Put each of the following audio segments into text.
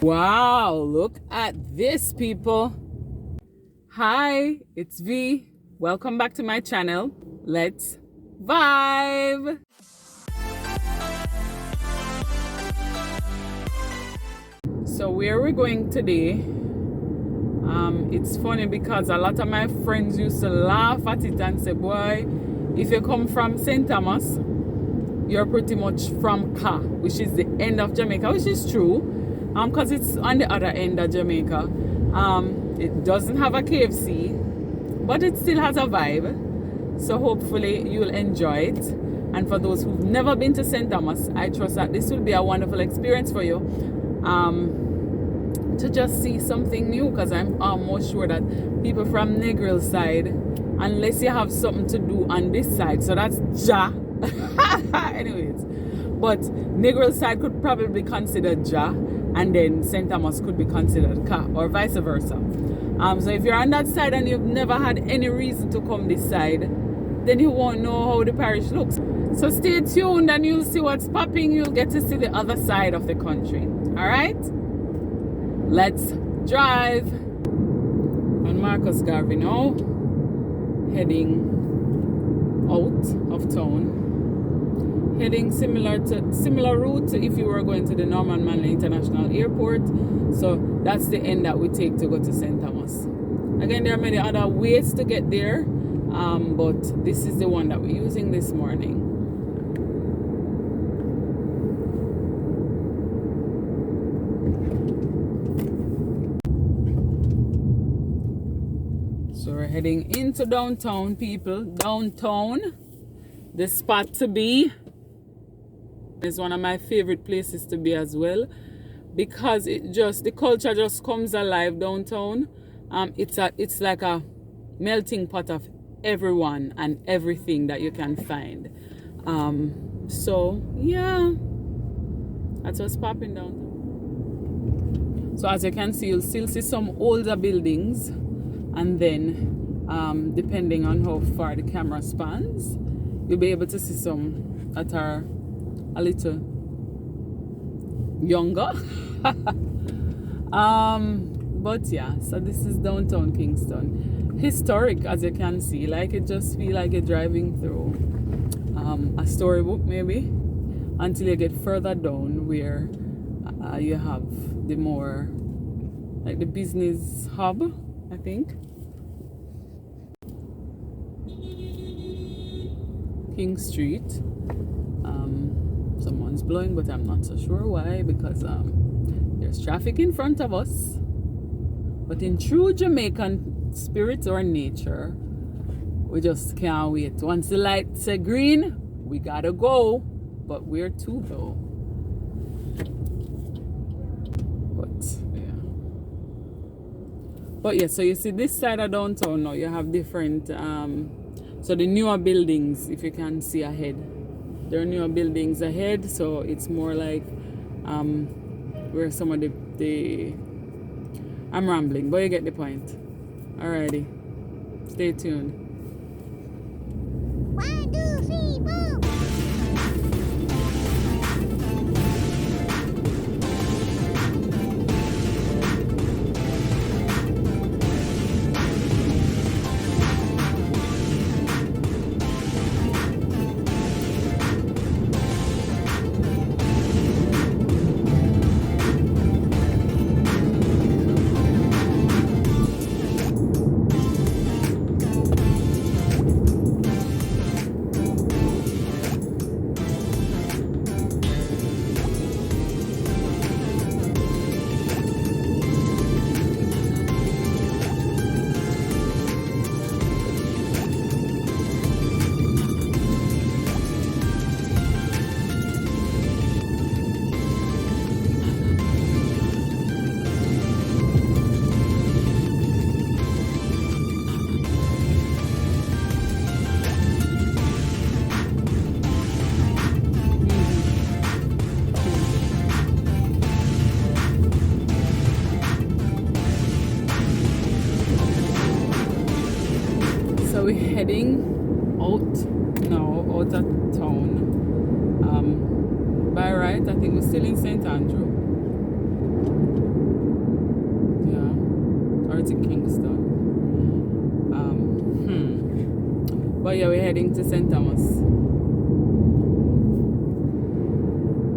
Wow, look at this, people. Hi, it's V. Welcome back to my channel. Let's vibe. So where we're going today, it's funny because a lot of my friends used to laugh at it and say, boy, if you come from St. Thomas, you're pretty much from Ka, which is the end of Jamaica, which is true, because it's on the other end of Jamaica. It doesn't have a KFC, but it still has a vibe. So hopefully you'll enjoy it. And for those who've never been to St. Thomas, I trust that this will be a wonderful experience for you. To just see something new, because I'm almost sure that people from Negril side, unless you have something to do on this side, so that's Ja. Anyways, but Negril side could probably be considered Ja, and then St. Thomas could be considered Ka, or vice versa. So if you're on that side and you've never had any reason to come this side, then you won't know how the parish looks. So stay tuned and you'll see what's popping. You'll get to see the other side of the country. All right, let's drive. And Marcus Garvey now heading out of town, heading similar route to if you were going to the Norman Manley International Airport. So that's the end that we take to go to St. Thomas. Again, there are many other ways to get there, but this is the one that we're using this morning. So we're heading into downtown, people. Downtown, the spot to be. It's one of my favorite places to be as well, because the culture just comes alive downtown. It's like a melting pot of everyone and everything that you can find. So yeah, that's what's popping down. So as you can see, you'll still see some older buildings. And then, depending on how far the camera spans, you'll be able to see some that are a little younger. But yeah, so this is downtown Kingston. Historic, as you can see. Like, it just feels like you're driving through a storybook, maybe, until you get further down where you have the more, like, the business hub, I think. King Street. Someone's blowing, but I'm not so sure why, because there's traffic in front of us. But in true Jamaican spirit or nature, we just can't wait. Once the lights say green, we gotta go. But where to though? But yeah, so you see this side of downtown now, you have different, so the newer buildings, if you can see ahead, there are newer buildings ahead, so it's more like where some of the I'm rambling, but you get the point. Alrighty, stay tuned. 1, 2, 3, boom! heading out now, out of town. By right, I think we're still in St. Andrew. or to Kingston. But yeah, we're heading to St. Thomas.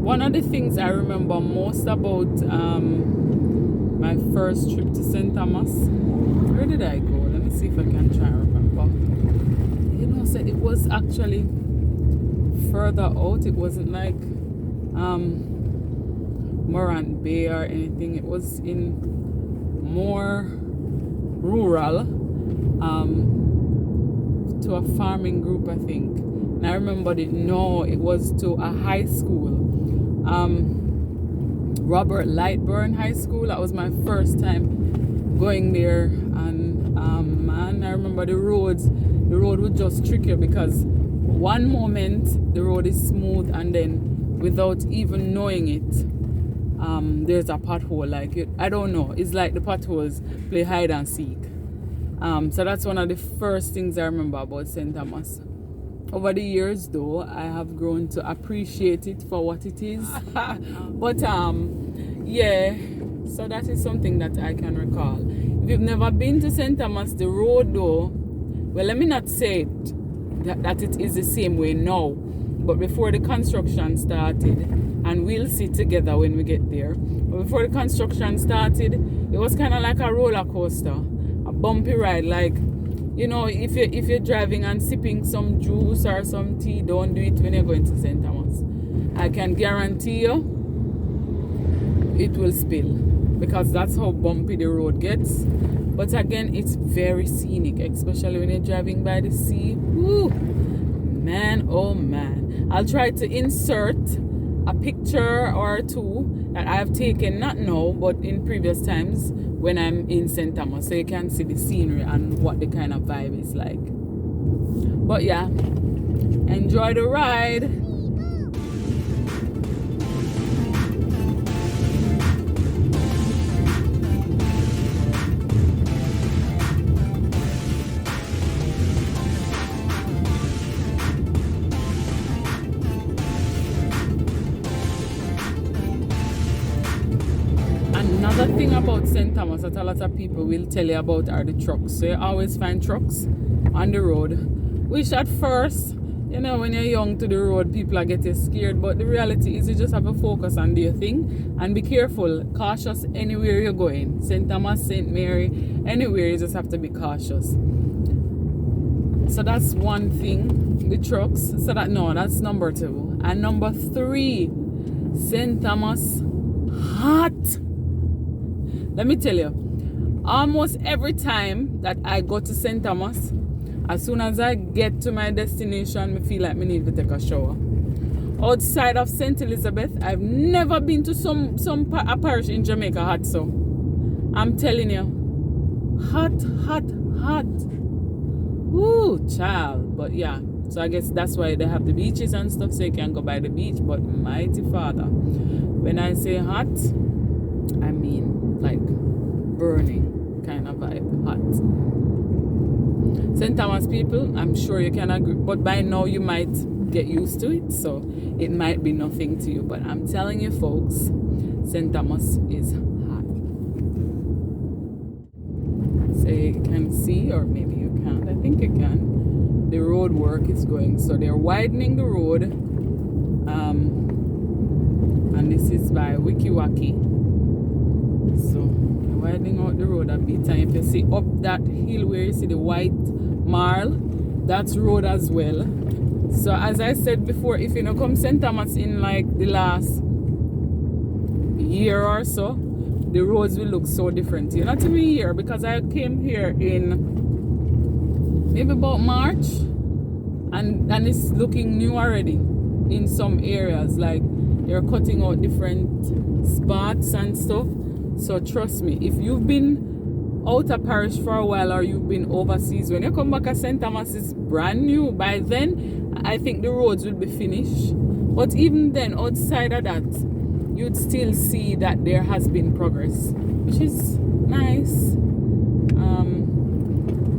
One of the things I remember most about my first trip to St. Thomas, where did I go? Let me see if I can try and remember. You know, so it was actually further out. It wasn't like Morant Bay or anything. It was in more rural, to a farming group, I think. And I remembered it. No, it was to a high school, Robert Lightburn High School. That was my first time going there, and man, I remember the road would just trick you, because one moment the road is smooth, and then without even knowing it, there's a pothole. Like I don't know, it's like the potholes play hide and seek. So that's one of the first things I remember about St. Thomas. Over the years, though, I have grown to appreciate it for what it is. But yeah, so that is something that I can recall. If you've never been to St. Thomas, the road, though, well, let me not say that it is the same way now, but before the construction started, and we'll see together when we get there, but before the construction started, it was kind of like a roller coaster, a bumpy ride. Like, you know, if you're driving and sipping some juice or some tea, don't do it when you're going to St. Thomas. I can guarantee you it will spill, because that's how bumpy the road gets. But again, it's very scenic, especially when you're driving by the sea. Woo! Man, oh man. I'll try to insert a picture or two that I've taken, not now, but in previous times when I'm in St. Thomas, so you can see the scenery and what the kind of vibe is like. But yeah, enjoy the ride. Another thing about St. Thomas that a lot of people will tell you about are the trucks. So you always find trucks on the road, which at first, you know, when you're young to the road, people are getting scared. But the reality is you just have to focus on your thing and be careful, cautious anywhere you're going. St. Thomas, St. Mary, anywhere, you just have to be cautious. So that's one thing, the trucks. So that's number 2. And number 3, St. Thomas, hot. Let me tell you, almost every time that I go to St. Thomas, as soon as I get to my destination, I feel like I need to take a shower. Outside of St. Elizabeth, I've never been to a parish in Jamaica hot, so I'm telling you, hot. Woo, child. But yeah, so I guess that's why they have the beaches and stuff, so you can go by the beach. But mighty Father, when I say hot, I mean like burning kind of vibe, hot. St. Thomas people, I'm sure you can agree, but by now you might get used to it, so it might be nothing to you. But I'm telling you folks, St. Thomas is hot. So you can see, or maybe you can't, I think you can, the road work is going. So they're widening the road, and this is by Wikiwaki. So widening out the road a bit, and if you see up that hill where you see the white marl, that's road as well. So as I said before, if you know come St. Thomas in like the last year or so, the roads will look so different. You know, not even a year, because I came here in maybe about March, and it's looking new already in some areas. Like they're cutting out different spots and stuff. So trust me, if you've been out of parish for a while, or you've been overseas, when you come back at St. Thomas, it's brand new. By then, I think the roads will be finished. But even then, outside of that, you'd still see that there has been progress, which is nice.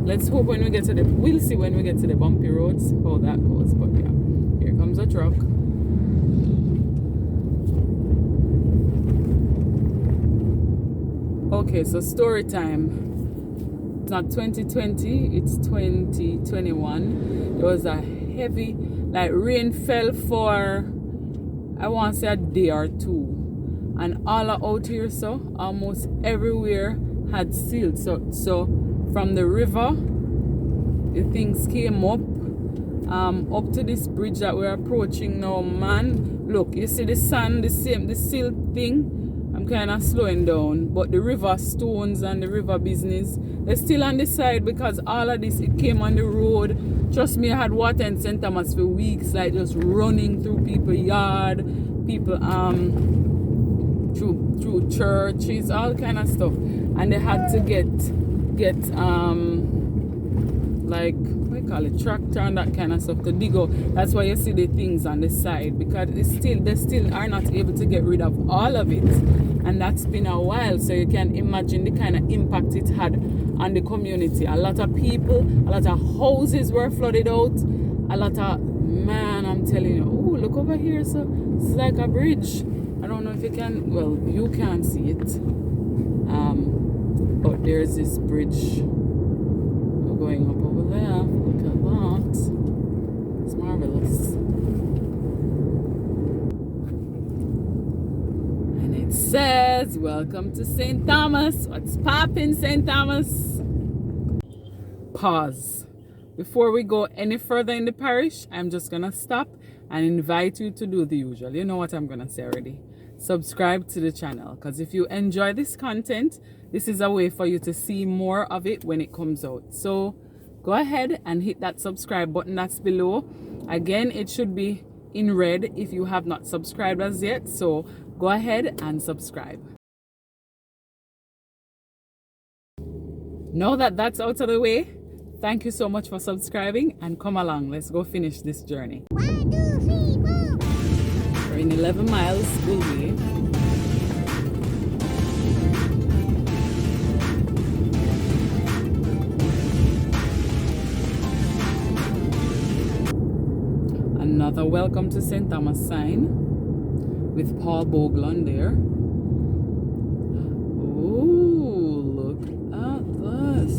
Let's hope when we get to we'll see when we get to the bumpy roads how that goes. But yeah, here comes a truck. Okay, so story time. it's not 2020, it's 2021. There was a heavy, like, rain fell for, I want to say, a day or two. And all out here, so almost everywhere had sealed. So from the river, the things came up to this bridge that we're approaching now, man. Look, you see the sand, the silt thing. I'm kind of slowing down, but the river stones and the river business, they're still on the side, because all of this, it came on the road. Trust me, I had water in St. Thomas for weeks, like just running through people's yard, people through churches, all kind of stuff. And they had to get like, what do you call it, tractor and that kind of stuff to dig out. That's why you see the things on the side, because they still are not able to get rid of all of it. And that's been a while, so you can imagine the kind of impact it had on the community. A lot of people, a lot of houses were flooded out. A lot of, man, I'm telling you, oh, look over here, so it's like a bridge. I don't know if you can, well, you can't see it. But there's this bridge going up over there. Look at that. It's marvelous. And it says, welcome to St. Thomas. What's poppin', St. Thomas? Pause. Before we go any further in the parish, I'm just gonna stop and invite you to do the usual. You know what I'm gonna say already. Subscribe to the channel, because if you enjoy this content, this is a way for you to see more of it when it comes out. So go ahead and hit that subscribe button that's below. Again, it should be in red if you have not subscribed as yet. So go ahead and subscribe. Now that that's out of the way, thank you so much for subscribing, and come along. Let's go finish this journey. 1, 2, 3, 4. We're in 11 miles, Bumpy. Another welcome to St. Thomas sign with Paul Boglon there. Oh, look at this.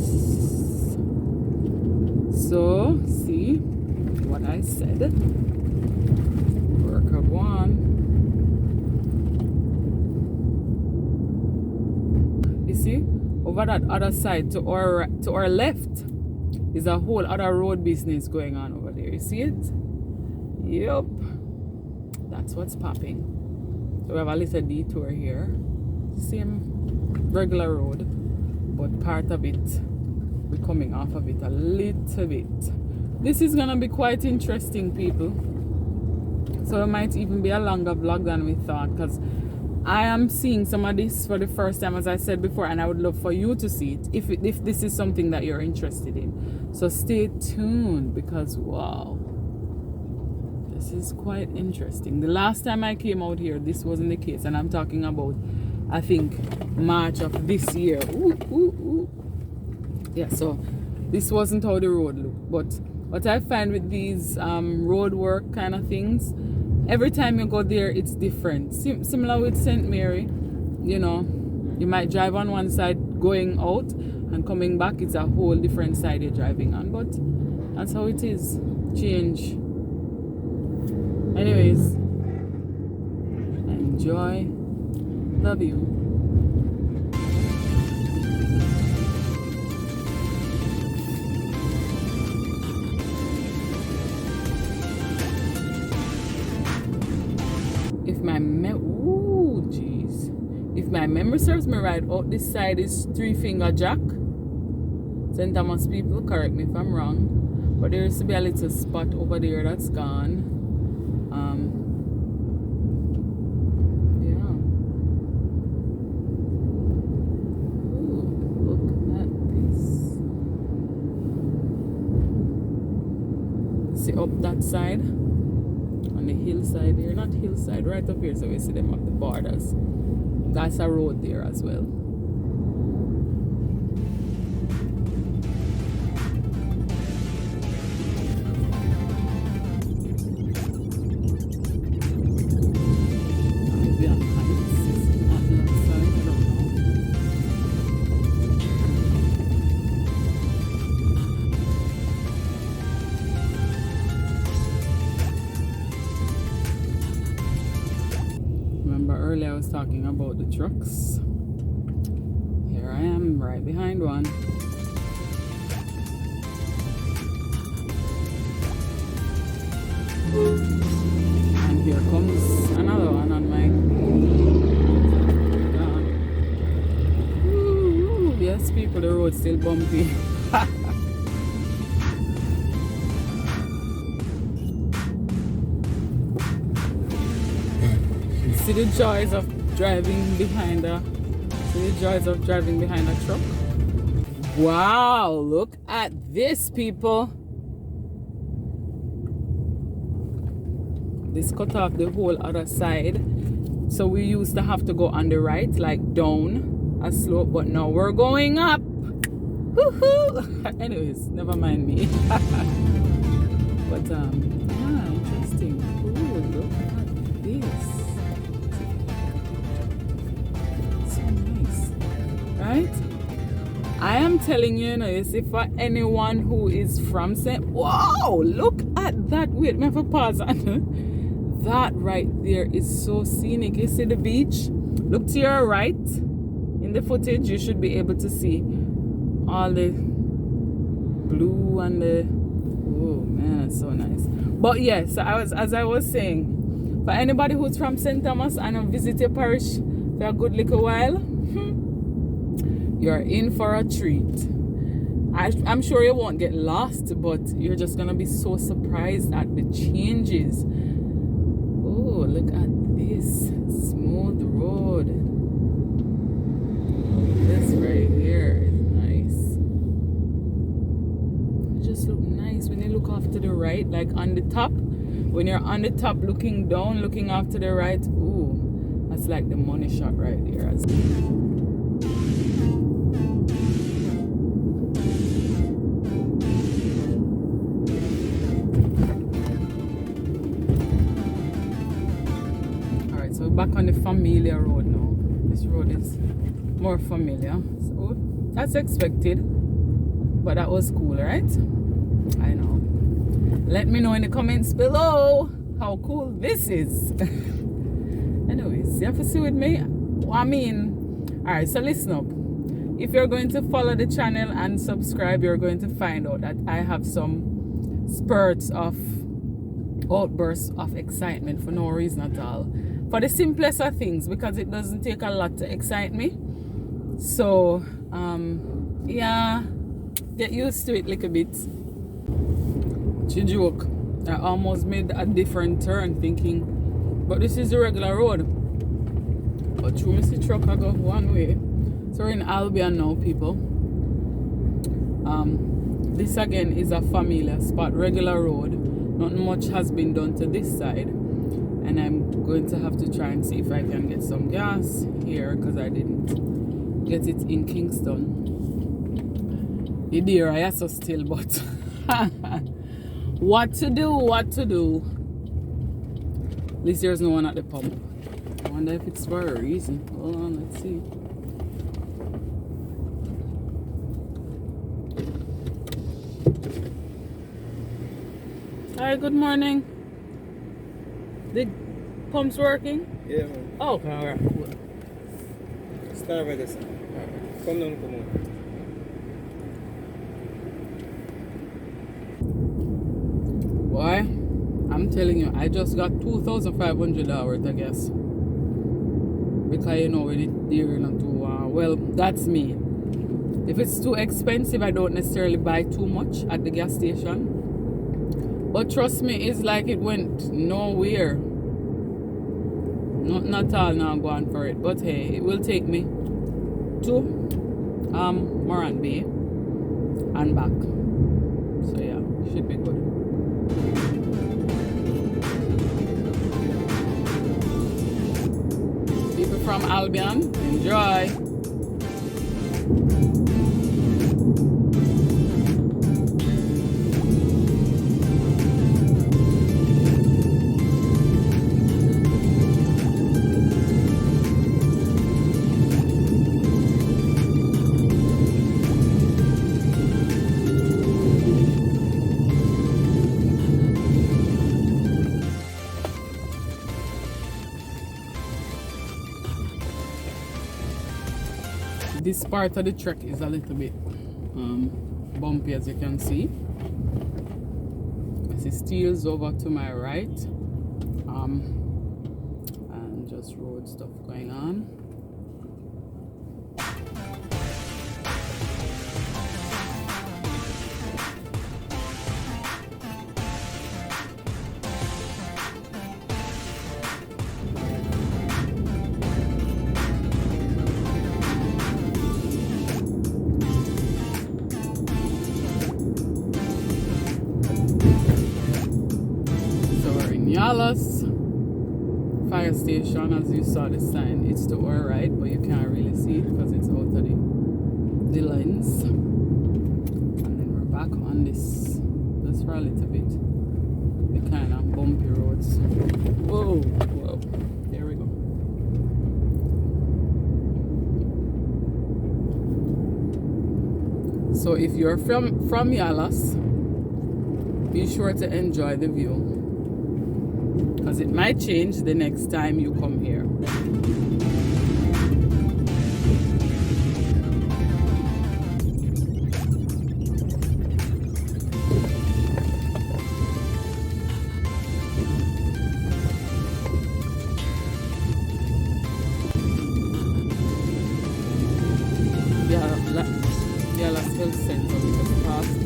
So, see what I said? Work of one. You see, over that other side to our left is a whole other road business going on over there. You see it? Yep, that's what's popping. So we have a little detour here, same regular road, but part of it, we're coming off of it a little bit. This is gonna be quite interesting, people. So it might even be a longer vlog than we thought, because I am seeing some of this for the first time, as I said before, and I would love for you to see it if this is something that you're interested in. So stay tuned, because wow, this is quite interesting. The last time I came out here, this wasn't the case, and I'm talking about, I think, March of this year. Yeah, so this wasn't how the road looked. But what I find with these road work kind of things, every time you go there, it's different. Similar with St. Mary, you know, you might drive on one side going out, and coming back, it's a whole different side you're driving on. But that's how it is. Change. Anyways, enjoy the view. If my memory serves me right, out this side is Three Finger Jack. St. Thomas people, correct me if I'm wrong, but there used to be a little spot over there that's gone. Yeah. Ooh, look at this. See up that side, on the hillside here, not hillside, right up here, so we see them up the borders. That's a road there as well. Remember earlier I was talking about the trucks. Here I am right behind one. And here comes another one on my yes, people, the road's still bumpy. See the joys of driving behind a truck. Wow, look at this, people. This cut off the whole other side. So we used to have to go on the right, like down a slope, but now we're going up. Woohoo! Anyways, never mind me. But interesting. Ooh, look at this. So nice, right? I am telling you, you see, for anyone who is from St. Wow, look at that. Wait, me have a pause on. That right there is so scenic. You see the beach? Look to your right. In the footage, you should be able to see all the blue and the... Oh man, it's so nice. But yes, as I was saying, for anybody who's from St. Thomas and visit your parish for a good little while, you're in for a treat. I'm sure you won't get lost, but you're just gonna be so surprised at the changes. Oh, look at this smooth road. This right here is nice. It just looks nice when you look off to the right, like on the top. When you're on the top looking down, looking off to the right, ooh, that's like the money shot right there. Back on the familiar road now. This road is more familiar, so that's expected, but that was cool, right? I know. Let me know in the comments below how cool this is. Anyways, you have to see with me. I mean, all right, so listen up. If you're going to follow the channel and subscribe, you're going to find out that I have some spurts of outbursts of excitement for no reason at all. For the simplest of things, because it doesn't take a lot to excite me. So, yeah, get used to it like a bit. Joke. I almost made a different turn thinking, but this is the regular road. But through Mr. Truck, I go one way. So we're in Albion now, people. This again is a familiar spot, regular road. Not much has been done to this side. And I'm going to have to try and see if I can get some gas here, because I didn't get it in Kingston. The deer I so still, but what to do? At least there's no one at the pump. I wonder if it's for a reason. Hold on, let's see. Hi, good morning. The pump's working? Yeah, man. Oh, okay, alright, cool. Start with this. Come on. Boy, I'm telling you, I just got $2,500, I guess. Because you know, with it there not too well, that's me. If it's too expensive, I don't necessarily buy too much at the gas station. But trust me, it's like it went nowhere. Not all now going for it. But hey, it will take me to Morant Bay and back. So yeah, should be good. People from Albion, enjoy. this part of the trek is a little bit bumpy, as you can see. I see steels over to my right, and just road stuff going on. Yallahs fire station, as you saw the sign, it's to our right, but you can't really see it because it's out of the lens. And then we're back on this just for a little bit, the kind of bumpy roads. Whoa, whoa, there we go. So if you're from Yallahs, be sure to enjoy the view, because it might change the next time you come here. Yallahs Health Center we just passed.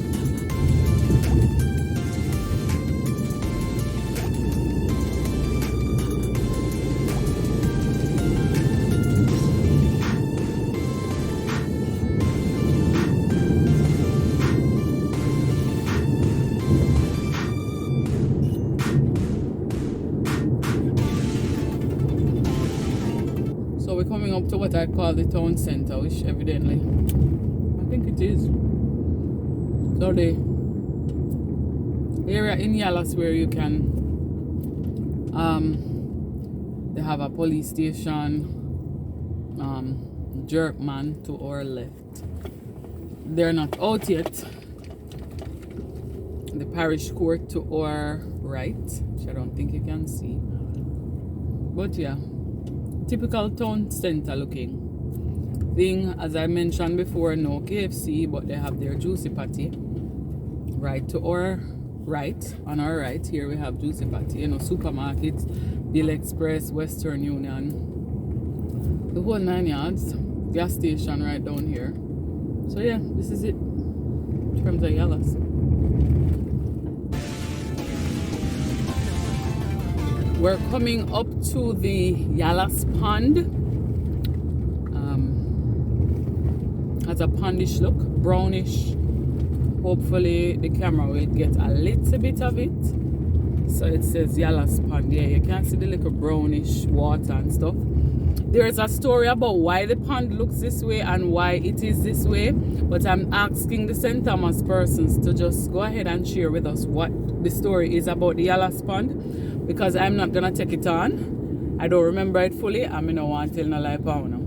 So we're coming up to what I call the town center, which evidently, I think it is. So the area in Yallahs where you can, they have a police station, Jerkman to our left. They're not out yet. The parish court to our right, which I don't think you can see. But yeah, typical town center looking thing. As I mentioned before, no KFC, but they have their juicy patty right to our right. On our right here we have juicy patty, you know, supermarkets, Bill Express, Western Union, the whole 9 yards. Gas station right down here. So yeah, this is it in terms of Yallahs. We're coming up to the Yallahs pond. Has a pondish look, brownish. Hopefully the camera will get a little bit of it. So it says Yallahs pond. Yeah, you can see the little brownish water and stuff. There is a story about why the pond looks this way and why it is this way, but I'm asking the St. Thomas persons to just go ahead and share with us what the story is about the Yallahs pond, because I'm not gonna take it on. I don't remember it fully, and I don't want to tell no lie about now.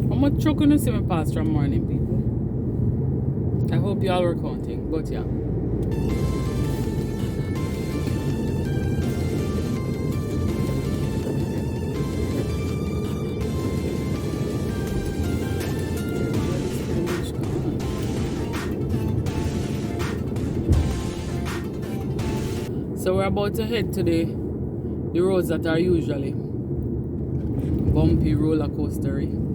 How much truck gonna see me pass from morning, people? I hope y'all were counting, but yeah. So we're about to head to the roads that are usually bumpy roller coastery.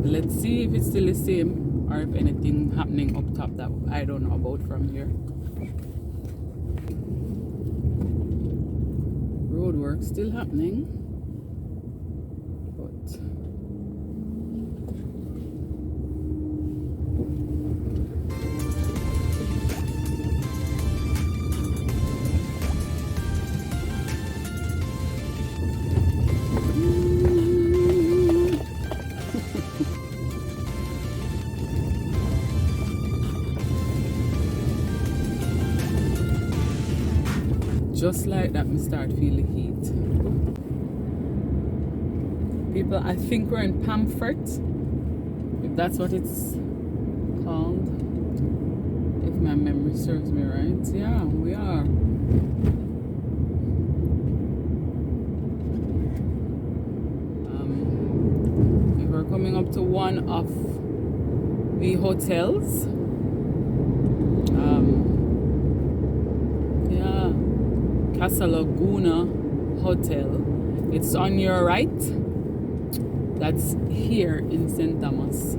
Let's see if it's still the same or if anything happening up top that I don't know about from here. Road work still happening, but just like that, me start feeling heat. people. I think we're in Pamfret, if that's what it's called, if my memory serves me right. Yeah, we are. We're coming up to one of the hotels. Yeah, Casa Laguna Hotel. It's on your right. That's here in St. Thomas.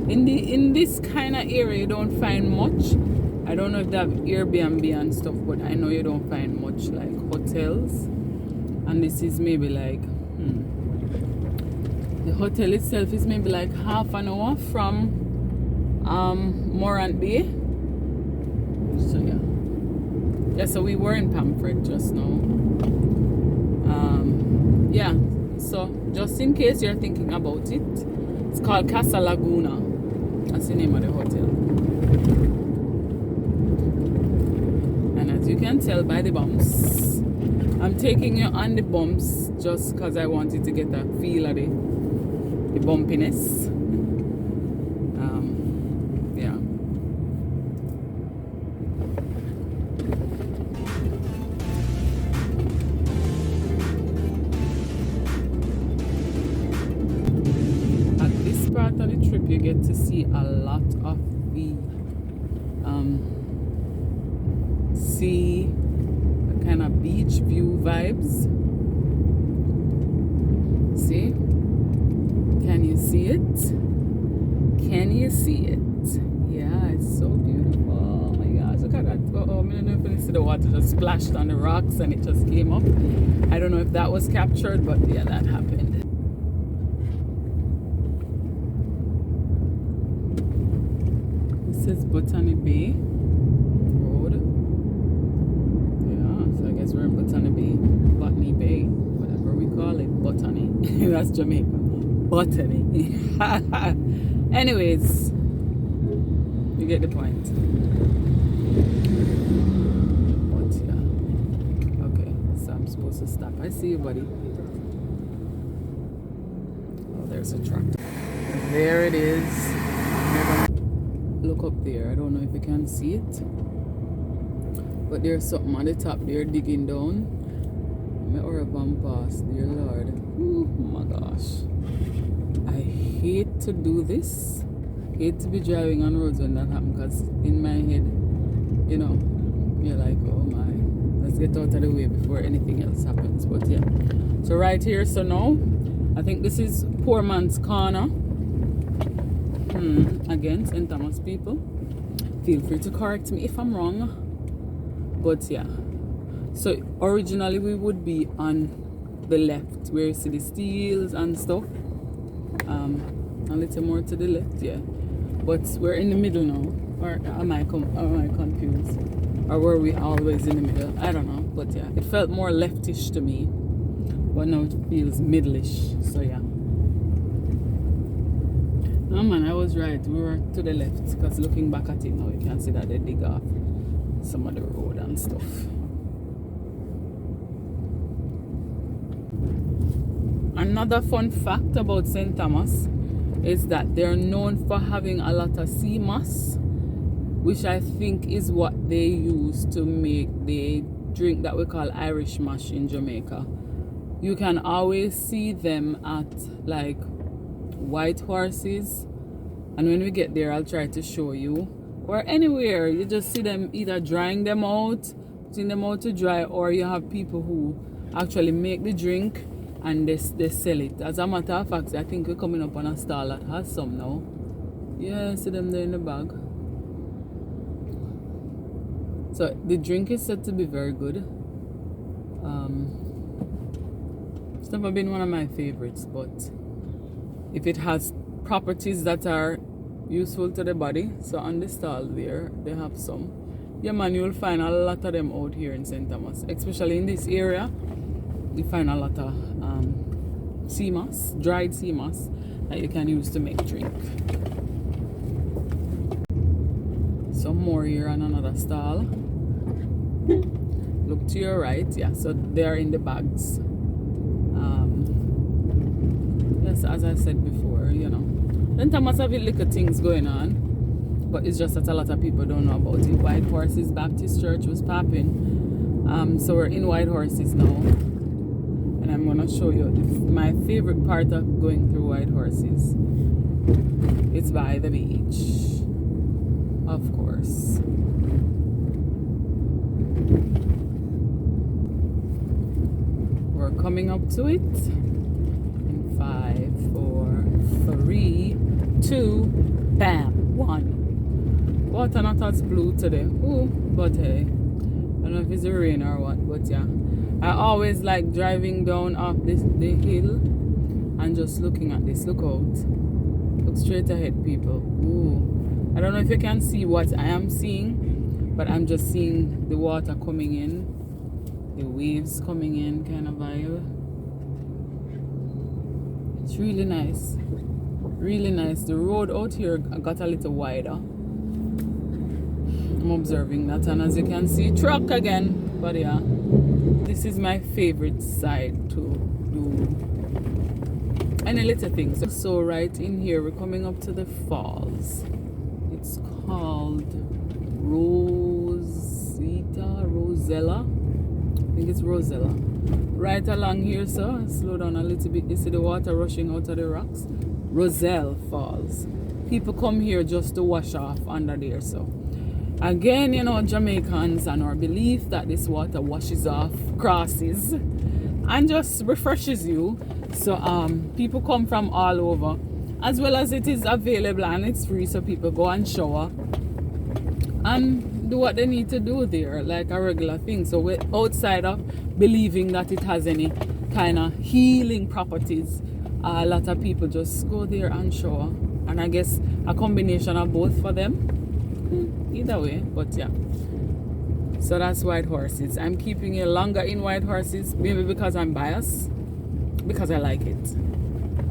In this kind of area, you don't find much. I don't know if they have Airbnb and stuff, but I know you don't find much like hotels. And this is maybe like the hotel itself is maybe like half an hour from Morant Bay. So yeah, so we were in Pamfret just now. Yeah, so just in case you're thinking about it, it's called Casa Laguna. That's the name of the hotel. And as you can tell by the bumps, I'm taking you on the bumps just because I wanted to get a feel of the bumpiness. Yeah. At this part of the trip, you get to see a lot of the sea, kind of beach view vibes. See? Can you see it? Can you see it? Yeah, it's so beautiful. Oh my gosh, look at that. Oh, I don't know if you see the water just splashed on the rocks and it just came up. I don't know if that was captured, but yeah, that happened. This is Botany Bay Road. Yeah, so I guess we're in Botany Bay. Botany Bay, whatever we call it. Botany. That's Jamaica. Botany. Anyways, you get the point. But yeah. Okay, so I'm supposed to stop. I see you, buddy. Oh, there's a truck. There it is. Look up there. I don't know if you can see it, but there's something on the top there digging down. Or a bump past, dear Lord. Oh my gosh. I hate to do this. Hate to be driving on roads when that happens, because in my head, you know, you're like, oh my, let's get out of the way before anything else happens. But yeah, so right here, so now I think this is Poor Man's Corner. Again, St. Thomas people, feel free to correct me if I'm wrong. But yeah, so originally we would be on the left where you see the steels and stuff. A little more to the left, yeah. But we're in the middle now. Or am I confused? Or were we always in the middle? I don't know. But yeah, it felt more leftish to me. But now it feels middleish. So yeah. No man, I was right. We were to the left. Because looking back at it now, you can see that they dig off some of the road and stuff. Another fun fact about St. Thomas is that they're known for having a lot of sea moss, which I think is what they use to make the drink that we call Irish mash in Jamaica. You can always see them at like White Horses, and when we get there I'll try to show you, or anywhere you just see them either drying them out, putting them out to dry, or you have people who actually make the drink and they sell it. As a matter of fact, I think we're coming up on a stall that has some now. Yeah, see them there in the bag. So the drink is said to be very good. It's never been one of my favorites, but if it has properties that are useful to the body, so on the stall there they have some. Yeah man, you'll find a lot of them out here in St. Thomas, especially in this area. You find a lot of sea moss, dried sea moss that you can use to make drink. Some more here on another stall. Look to your right, yeah, so they're in the bags. just as I said before, you know. Then Thomas have little things going on, but it's just that a lot of people don't know about it. White Horses Baptist Church was popping. So we're in White Horses now. And I'm gonna show you my favorite part of going through White Horses. It's by the beach. Of course. We're coming up to it. In 5, 4, 3, 2, bam, 1. Water not as blue today. Ooh, but hey. I don't know if it's the rain or what, but yeah. I always like driving down off the hill and just looking at this. Look out. Look straight ahead, people. Ooh. I don't know if you can see what I am seeing, but I'm just seeing the water coming in, the waves coming in, kind of vibe. It's really nice. Really nice. The road out here got a little wider. I'm observing that, and as you can see, truck again. But yeah, this is my favorite side to do any little things. So right in here, we're coming up to the falls. It's called Rosella. I think it's Rosella. Right along here, so slow down a little bit. You see the water rushing out of the rocks. Roselle Falls. People come here just to wash off under there, so. Again, you know, Jamaicans and our belief that this water washes off crosses and just refreshes you. So people come from all over, as well as it is available and it's free, so people go and shower and do what they need to do there, like a regular thing. So we're outside of believing that it has any kind of healing properties. A lot of people just go there and shower, and I guess a combination of both for them. Either way, but yeah. So that's White Horses. I'm keeping it longer in White Horses, maybe because I'm biased, because I like it.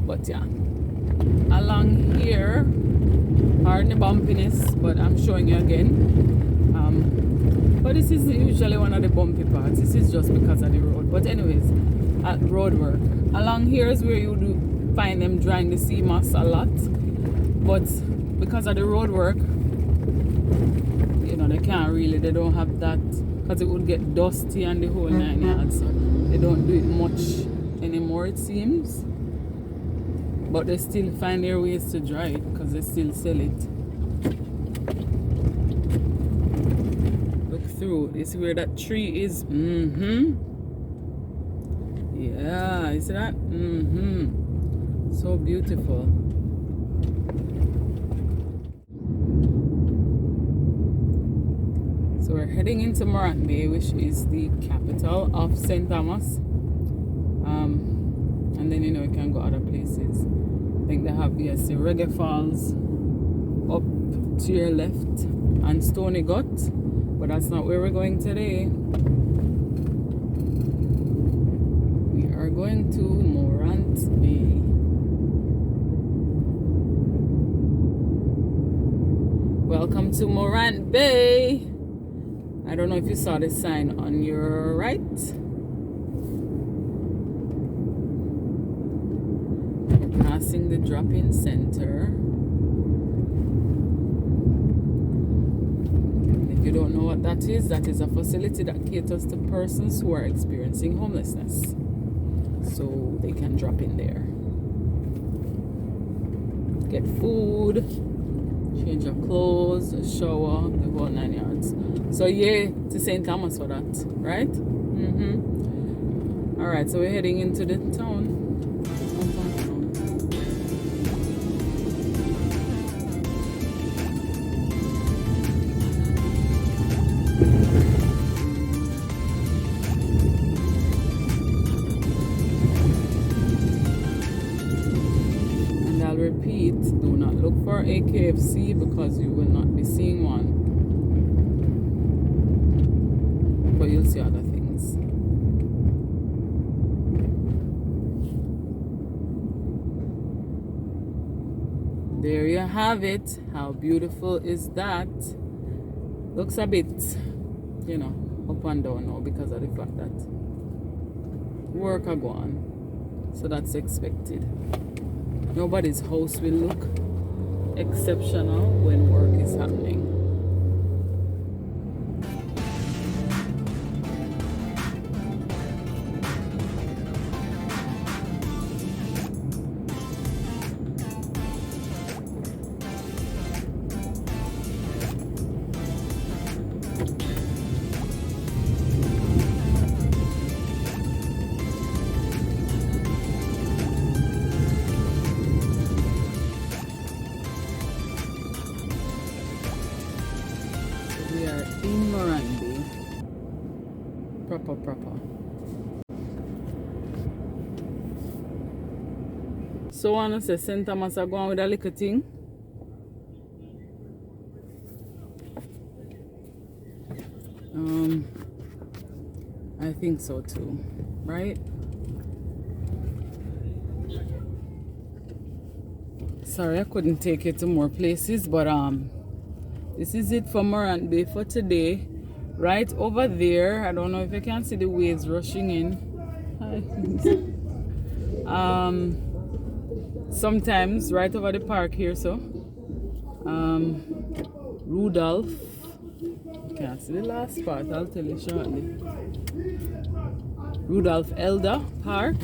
But yeah, along here are the bumpiness, but I'm showing you again. But this is usually one of the bumpy parts. This is just because of the road. But anyways, at road work, along here is where you do find them drying the sea moss a lot. But because of the road work, you know, they don't have that, because it would get dusty and the whole 9 yards, so they don't do it much anymore, it seems. But they still find their ways to dry it, because they still sell it. Look through, this is where that tree is. Yeah, you see that? So beautiful. So we're heading into Morant Bay, which is the capital of St. Thomas. And then, you know, you can go other places. I think they have, yes, the Roselle Falls up to your left and Stony Gut, but that's not where we're going today. We are going to Morant Bay. Welcome to Morant Bay. I don't know if you saw the sign on your right. We're passing the drop-in center. If you don't know what that is a facility that caters to persons who are experiencing homelessness. So they can drop in there, get food, change of clothes, a shower, the whole 9 yards. So yeah, to St. Thomas for that, right? Alright, so we're heading into the town. And I'll repeat, do not look for a KFC because you will not be seeing one. But you'll see other things. There you have it. How beautiful is that? Looks a bit, you know, up and down now because of the fact that work are gone. So that's expected. Nobody's house will look exceptional when work is happening. We are in Morant Bay. Proper. So I wanna say St. Thomas are going with a little thing. I think so too, right? Sorry I couldn't take you to more places, but this is it for Morant Bay for today. Right over there, I don't know if you can see the waves rushing in. Hi. Sometimes right over the park here, so Rudolph. You can't see the last part, I'll tell you shortly. Rudolph Elder Park.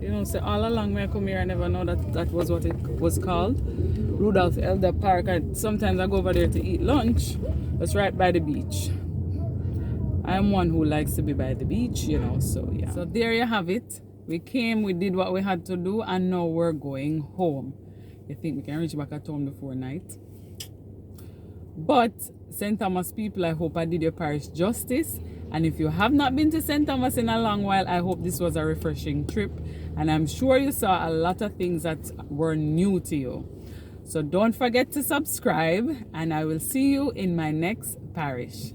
You know, so all along when I come here, I never know that was what it was called. Rudolph Elder Park. Sometimes I go over there to eat lunch. It's right by the beach. I am one who likes to be by the beach, you know, so yeah. So there you have it. We came, we did what we had to do, and now we're going home. You think we can reach back at home before night? But St. Thomas people, I hope I did your parish justice. And if you have not been to St. Thomas in a long while, I hope this was a refreshing trip. And I'm sure you saw a lot of things that were new to you. So don't forget to subscribe, and I will see you in my next parish.